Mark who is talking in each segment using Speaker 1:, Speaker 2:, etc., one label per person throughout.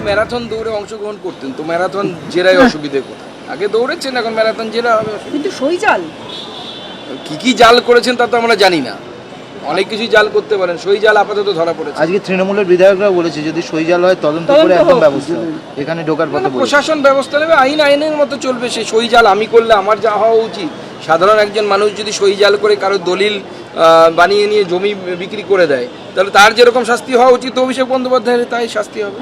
Speaker 1: Marathon দৌড়ে অংশগ্রহণ করতেন, তো ম্যারাথন জেরায় অসুবিধে কোথায়? আগে দৌড়েছেন, এখন ম্যারাথন জেরা হবে।
Speaker 2: কিন্তু সই জাল
Speaker 1: কি জাল করেছেন তা তো আমরা জানি না, অনেক কিছুই জাল করতে পারেন, সই জাল আপাতত ধরা পড়েছে।
Speaker 3: আজকে তৃণমূলের বিধায়করা বলেছে যদি সইজাল হয় তদন্ত করে একদম ব্যবস্থা হবে। এখানে ঢোকার পথে বলেছে।
Speaker 1: প্রশাসন ব্যবস্থা নেবে, আইন আইনের মতো চলবে। সে সই জাল আমি করলে আমার যা হওয়া উচিত, সাধারণ একজন মানুষ যদি সই জাল করে কারো দলিল বানিয়ে নিয়ে জমি বিক্রি করে দেয়, তাহলে তার যেরকম শাস্তি হওয়া উচিত অভিষেক বন্দ্যোপাধ্যায়ের তাই শাস্তি হবে।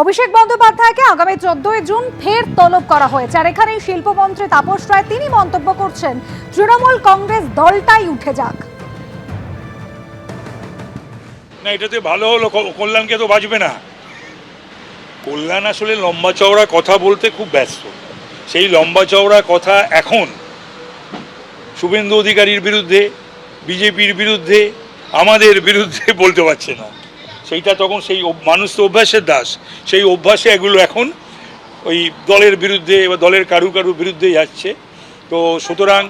Speaker 4: অভিষেক বন্দ্যোপাধ্যায়কে আগামী 14 জুন ফের তলব করা হয়েছে। আর এখানেই শিল্পমন্ত্রী তাপস রায় তিনি মন্তব্য করছেন, তৃণমূল কংগ্রেস দলটাই উঠে যাক।
Speaker 5: না, এটাতে ভালো হলো, কল্যাণকে তো বাঁচবে না। কল্যাণ আসলে লম্বা চওড়া কথা বলতে খুব ব্যস্ত। সেই লম্বা চওড়া কথা এখন শুভেন্দু অধিকারীর বিরুদ্ধে, বিজেপির বিরুদ্ধে, আমাদের বিরুদ্ধে বলতে পারছে না। সেইটা তখন সেই মানুষ তো অভ্যাসের দাস, সেই অভ্যাসে এগুলো এখন ওই দলের বিরুদ্ধে বা দলের কারু বিরুদ্ধে যাচ্ছে। তো সুতরাং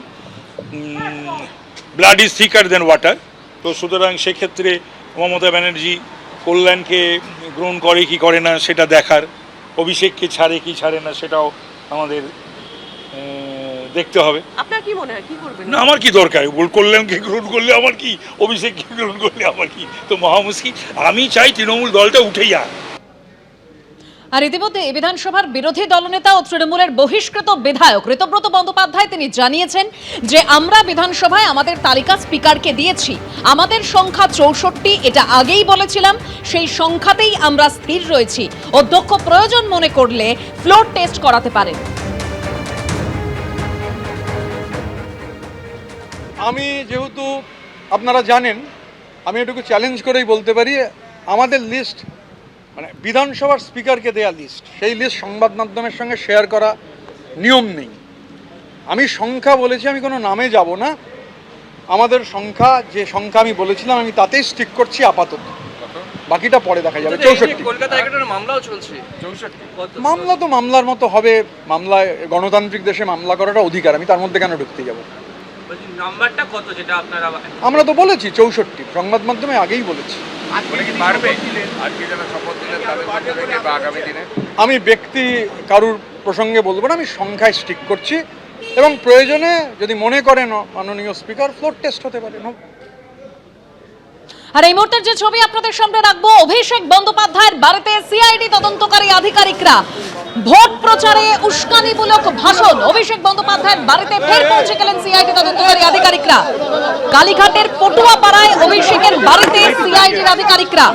Speaker 5: blood is thicker than water. তো সুতরাং সেক্ষেত্রে মমতা ব্যানার্জি কল্যাণকে গ্রহণ করে কি করে না সেটা দেখার, অভিষেককে ছাড়ে কি ছাড়ে না সেটাও আমাদের দেখতে হবে।
Speaker 2: আপনার কি মনে হয় কি করবেন?
Speaker 5: না, আমার কি দরকার, কল্যাণকে গ্রহণ করলে আমার কি, অভিষেককে গ্রহণ করলে আমার কি, তো মহামুশকিল। আমি চাই তৃণমূল দলটা উঠে যাক।
Speaker 6: আর ইতিমধ্যে বিধানসভার বিরোধী দলনেতা ও তৃণমূলের বহিষ্কৃত বিধায়ক ঋতব্রত বন্দ্যোপাধ্যায় তিনি জানিয়েছেন যে আমরা বিধানসভায় আমাদের তালিকা স্পিকারকে দিয়েছি, আমাদের সংখ্যা 64, এটা আগেই বলেছিলাম, সেই সংখ্যাতেই আমরা স্থির রয়েছি। অধ্যক্ষ প্রয়োজন মনে করলে ফ্লোর টেস্ট করাতে পারেন।
Speaker 7: আমি যেহেতু আপনারা জানেন, আমি এটুকু চ্যালেঞ্জ করেই বলতে পারি, আমাদের লিস্ট মানে বিধানসভার স্পিকারকে দেয়া লিস্ট, সেই লিস্ট সংবাদ মাধ্যমের সঙ্গে শেয়ার করা নিয়ম নেই। আমি সংখ্যা বলেছি, আমি কোনো নামে যাব না। আমাদের সংখ্যা, যে সংখ্যা আমি বলেছিলাম, আমি তাতেই স্টিক করছি আপাতত, বাকিটা পরে দেখা যাবে। 64
Speaker 1: কলকাতায় একটা মামলাও চলছে, 64
Speaker 7: মামলা তো মামলার মতো হবে। মামলায় গণতান্ত্রিক দেশে মামলা করাটা অধিকার, আমি তার মধ্যে কেন ঢুকতে যাব?
Speaker 1: নাম্বারটা কত যেটা আপনারা
Speaker 7: আমরা তো বলেছি 64, সংবাদ মাধ্যমে আগেই বলেছি। আমি ব্যক্তি কারুর প্রসঙ্গে বলবো না, আমি সংখ্যায় স্টিক করছি এবং প্রয়োজনে যদি মনে করেন মাননীয় স্পিকার, ফ্লোর টেস্ট হতে পারে।
Speaker 6: আর এই মুহূর্তের যে ছবি আপনাদের সামনে রাখবো, অভিষেক বন্দ্যোপাধ্যায়ের বাড়িতে সিআইডি তদন্তকারী আধিকারিকরা। ভোট প্রচারে উস্কানিমূলক ভাষণ, অভিষেক বন্দ্যোপাধ্যায়ের বাড়িতে ফের পৌঁছে গেলেন সিআইডি তদন্তকারী আধিকারিকরা। কালীঘাটের পটুয়াপাড়ায় অভিষেকের বাড়িতে সিআইডির আধিকারিকরা।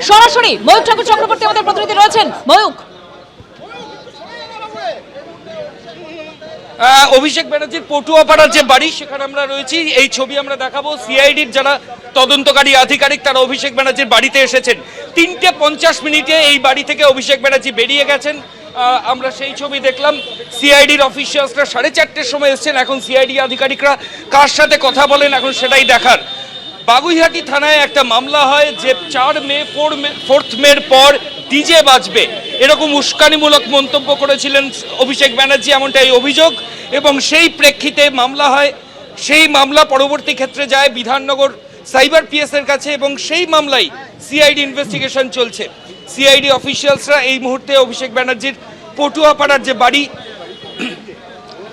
Speaker 6: সরাসরি ময়ূক ঠাকুর চক্রবর্তী আমাদের প্রতিনিধি রয়েছেন। ময়ূক,
Speaker 1: অভিষেক ব্যানার্জির পটুয়াপাড়ার যে বাড়ি সেখানে আমরা রয়েছি, এই ছবি আমরা দেখাবো। সিআইডির যারা তদন্তকারী আধিকারিক তারা অভিষেক ব্যানার্জির বাড়িতে এসেছেন। 3:50 এই বাড়ি থেকে অভিষেক ব্যানার্জি বেরিয়ে গেছেন, আমরা সেই ছবি দেখলাম। সিআইডির অফিসিয়ালসরা 4:30 সময় এসেছেন। এখন সিআইডি আধিকারিকরা কার সাথে কথা বলেন এখন সেটাই দেখার। বাগুইহাটি থানায় একটা মামলা হয় যে 4 মের পর ডিজে বাজবে, এরকম উস্কানিমূলক মন্তব্য করেছিলেন অভিষেক ব্যানার্জি, এমনটাই অভিযোগ। এবং সেই প্রেক্ষিতে মামলা হয়। সেই মামলা পরবর্তী ক্ষেত্রে যায় বিধাননগর সাইবার পিএসের কাছে এবং সেই মামলায় সিআইডি ইনভেস্টিগেশন চলছে। সিআইডি অফিসিয়ালসরা এই মুহূর্তে অভিষেক ব্যানার্জির পটুয়াপাড়ার যে বাড়ি,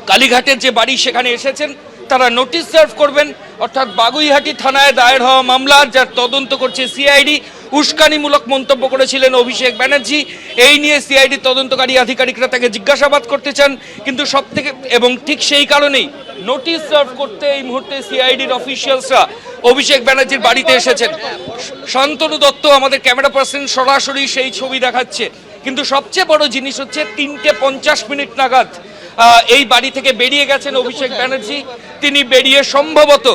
Speaker 1: কালীঘাটের যে বাড়ি, সেখানে এসেছেন। তারা নোটিশ সার্ভ করবেন, অর্থাৎ বাগুইহাটি থানায় দায়ের হওয়া মামলার যার তদন্ত করছে সিআইডি। উস্কানিমূলক মন্তব্য করেছিলেন অভিষেক ব্যানার্জি, এই নিয়ে সিআইডি তদন্তকারী আধিকারিকরা তাকে জিজ্ঞাসাবাদ করতে চান। কিন্তু সবথেকে এবং ঠিক সেই কারণেই নোটিশ সার্ভ করতে এই মুহূর্তে সিআইডির অফিসিয়ালসরা অভিষেক ব্যানার্জির বাড়িতে এসেছেন। শান্তনু দত্ত আমাদের ক্যামেরা পার্সন সরাসরি সেই ছবি দেখাচ্ছে। কিন্তু সবচেয়ে বড় জিনিস হচ্ছে 3:50 নাগাদ এই বাড়ি থেকে বেরিয়ে গেছেন অভিষেক ব্যানার্জি। তিনি বেরিয়ে সম্ভবত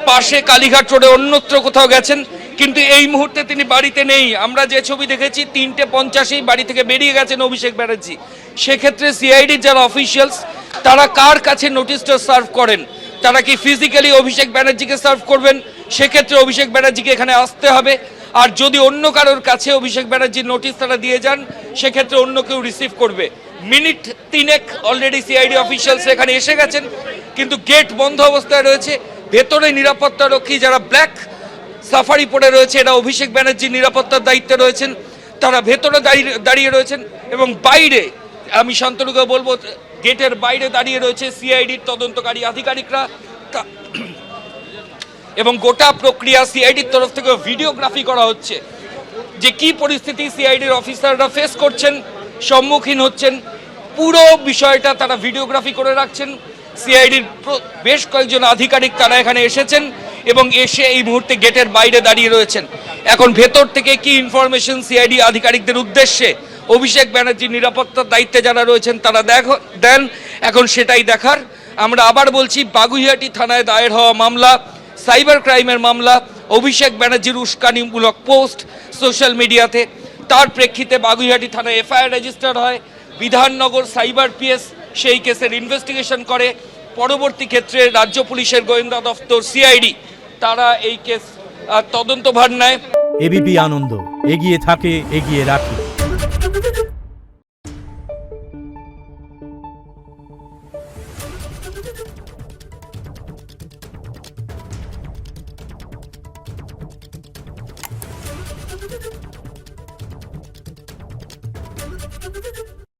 Speaker 1: পাশে কালীঘাট রোডে অন্যত্র কোথাও গেছেন, কিন্তু এই মুহূর্তে তিনি বাড়িতে নেই। আমরা যে ছবি দেখেছি 3:50 বাড়ি থেকে বেরিয়ে গেছেন অভিষেক ব্যানার্জি। সেক্ষেত্রে সিআইডির যারা অফিসিয়ালস তারা কার কাছে নোটিশটা সার্ভ করেন, তারা কি ফিজিক্যালি অভিষেক ব্যানার্জিকে সার্ভ করবেন? সেক্ষেত্রে অভিষেক ব্যানার্জিকে এখানে আসতে হবে। আর যদি অন্য কারোর কাছে অভিষেক ব্যানার্জির নোটিশ তারা দিয়ে যান, সেক্ষেত্রে অন্য কেউ রিসিভ করবে। মিনিট 3 অলরেডি সিআইডি অফিসিয়ালস এখানে এসে গেছেন, কিন্তু গেট বন্ধ অবস্থায় রয়েছে। ভেতরে নিরাপত্তা রক্ষী যারা ব্ল্যাক সাফারি পরে রয়েছে, এরা অভিষেক ব্যানার্জির নিরাপত্তার দায়িত্বে রয়েছেন। তারা ভেতরে দাঁড়িয়ে রয়েছেন এবং বাইরে আমি শান্তনুকে বলবো গেটের বাইরে দাঁড়িয়ে রয়েছে সিআইডির তদন্তকারী আধিকারিকরা এবং গোটা প্রক্রিয়া সিআইডির তরফ থেকে ভিডিওগ্রাফি করা হচ্ছে যে কি পরিস্থিতি সিআইডির অফিসাররা ফেস করছেন, সম্মুখীন হচ্ছেন, পুরো বিষয়টা তারা ভিডিওগ্রাফি করে রাখছেন। সিআইডির বেশ কয়েকজন আধিকারিক তারা এখানে এসেছেন এবং এসে এই মুহূর্তে গেটের বাইরে দাঁড়িয়ে রয়েছেন। এখন ভেতর থেকে কি ইনফরমেশন সিআইডি আধিকারিকদের উদ্দেশ্যে অভিষেক ব্যানার্জির নিরাপত্তার দায়িত্বে যারা রয়েছেন তারা দেন, এখন সেটাই দেখার। আমরা আবার বলছি, বাগুইহাটি থানায় দায়ের হওয়া মামলা, সাইবার ক্রাইমের মামলা, অভিষেক ব্যানার্জির উস্কানিমূলক পোস্ট সোশ্যাল মিডিয়াতে, তার প্রেক্ষিতে বাগুইহাটি থানায় এফআইআর রেজিস্টার হয়। বিধাননগর সাইবার পিএস সেই কেসের ইনভেস্টিগেশন করে। পরবর্তী ক্ষেত্রে রাজ্য পুলিশের গোয়েন্দা দপ্তর সিআইডি তারা এই কেস তদন্তভার নেয়।
Speaker 8: এবিপি আনন্দ, এগিয়ে থাকে, এগিয়ে রাখে।